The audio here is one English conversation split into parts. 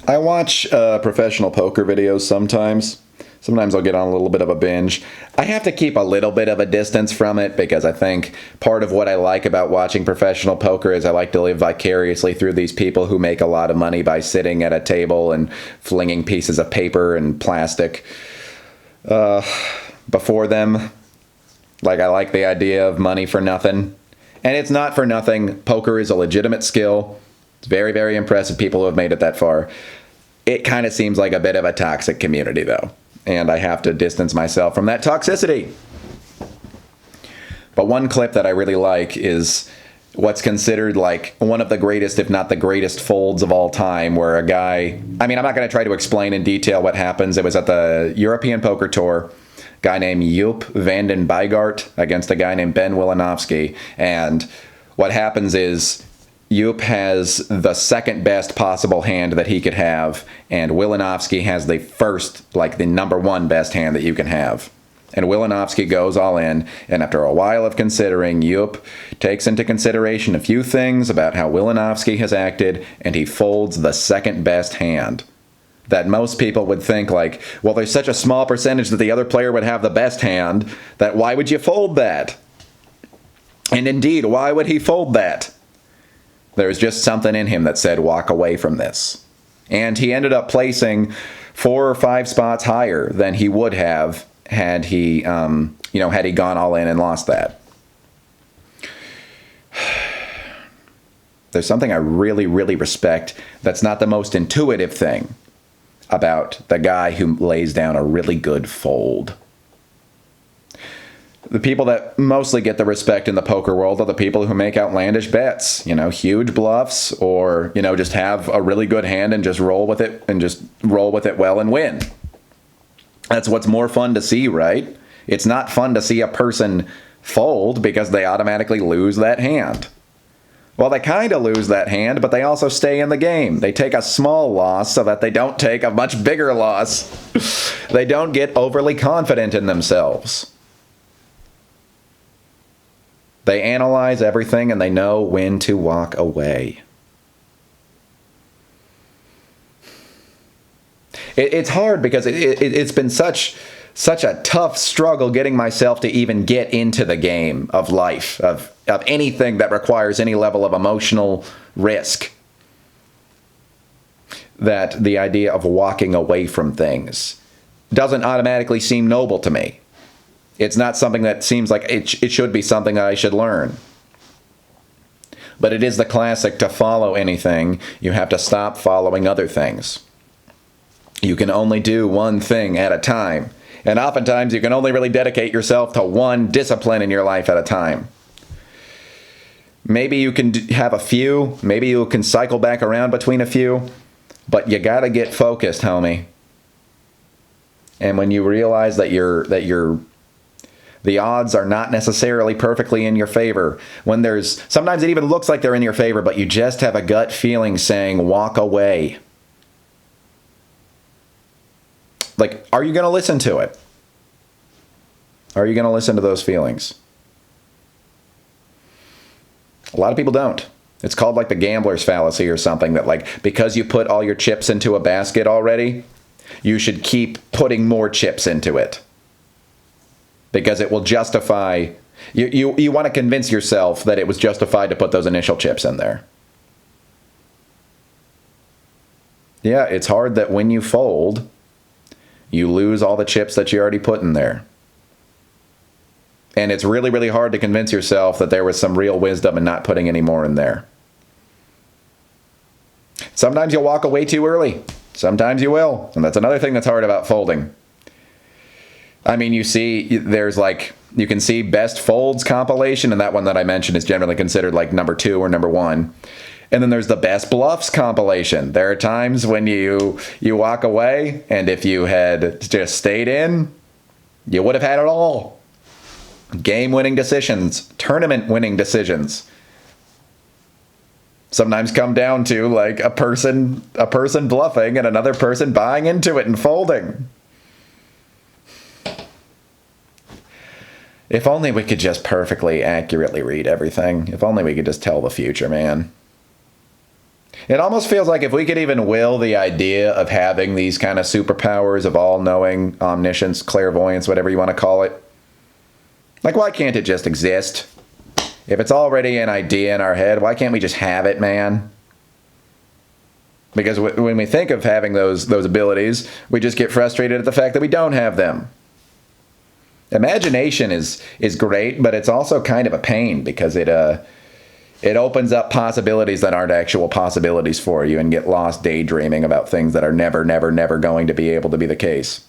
I watch professional poker videos sometimes. Sometimes I'll get on a little bit of a binge. I have to keep a little bit of a distance from it because I think part of what I like about watching professional poker is I like to live vicariously through these people who make a lot of money by sitting at a table and flinging pieces of paper and plastic before them. Like, I like the idea of money for nothing. And it's not for nothing. Poker is a legitimate skill. It's very, very impressive people who have made it that far. It kind of seems like a bit of a toxic community, though. And I have to distance myself from that toxicity. But one clip that I really like is what's considered like one of the greatest, if not the greatest, folds of all time, where a guy, I mean, I'm not going to try to explain in detail what happens. It was at the European Poker Tour, a guy named Joop van den Boogaard against a guy named Ben Wilanovsky. And what happens is Joop has the second best possible hand that he could have, and Wilanovsky has the first, like the number one best hand that you can have. And Wilanovsky goes all in, and after a while of considering, Joop takes into consideration a few things about how Wilanovsky has acted, and he folds the second best hand. That most people would think like, well, there's such a small percentage that the other player would have the best hand, that why would you fold that? And indeed, why would he fold that? There was just something in him that said, walk away from this. And he ended up placing 4 or 5 spots higher than he would have had he, had he gone all in and lost that. There's something I really, really respect that's not the most intuitive thing about the guy who lays down a really good fold. The people that mostly get the respect in the poker world are the people who make outlandish bets, huge bluffs, or, just have a really good hand and just roll with it well and win. That's what's more fun to see, right? It's not fun to see a person fold because they automatically lose that hand. Well, they kind of lose that hand, but they also stay in the game. They take a small loss so that they don't take a much bigger loss. They don't get overly confident in themselves. They analyze everything and they know when to walk away. It's hard because it's been such a tough struggle getting myself to even get into the game of life, of anything that requires any level of emotional risk, that the idea of walking away from things doesn't automatically seem noble to me. It's not something that seems like it should be something that I should learn. But it is the classic: to follow anything, you have to stop following other things. You can only do one thing at a time. And oftentimes you can only really dedicate yourself to one discipline in your life at a time. Maybe you can have a few. Maybe you can cycle back around between a few. But you gotta get focused, homie. And when you realize that the odds are not necessarily perfectly in your favor, sometimes it even looks like they're in your favor, but you just have a gut feeling saying, walk away. Like, are you going to listen to it? Are you going to listen to those feelings? A lot of people don't. It's called like the gambler's fallacy or something, that like, because you put all your chips into a basket already, you should keep putting more chips into it. Because it will justify, you want to convince yourself that it was justified to put those initial chips in there. Yeah, it's hard that when you fold, you lose all the chips that you already put in there. And it's really, really hard to convince yourself that there was some real wisdom in not putting any more in there. Sometimes you'll walk away too early. Sometimes you will. And that's another thing that's hard about folding. I mean, you can see best folds compilation, and that one that I mentioned is generally considered like number 2 or number 1. And then there's the best bluffs compilation. There are times when you walk away, and if you had just stayed in, you would have had it all. Game-winning decisions, tournament-winning decisions. Sometimes come down to like a person bluffing and another person buying into it and folding. If only we could just perfectly, accurately read everything. If only we could just tell the future, man. It almost feels like if we could even will the idea of having these kind of superpowers of all-knowing, omniscience, clairvoyance, whatever you want to call it, like, why can't it just exist? If it's already an idea in our head, why can't we just have it, man? Because when we think of having those abilities, we just get frustrated at the fact that we don't have them. Imagination is great, but it's also kind of a pain because it opens up possibilities that aren't actual possibilities for you, and get lost daydreaming about things that are never, never, never going to be able to be the case.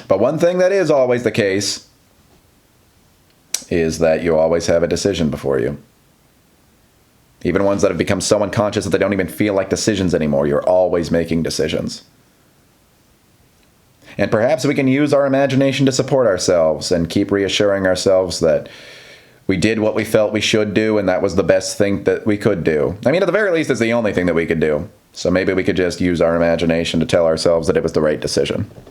But one thing that is always the case is that you always have a decision before you. Even ones that have become so unconscious that they don't even feel like decisions anymore, you're always making decisions. And perhaps we can use our imagination to support ourselves and keep reassuring ourselves that we did what we felt we should do, and that was the best thing that we could do. I mean, at the very least, it's the only thing that we could do. So maybe we could just use our imagination to tell ourselves that it was the right decision.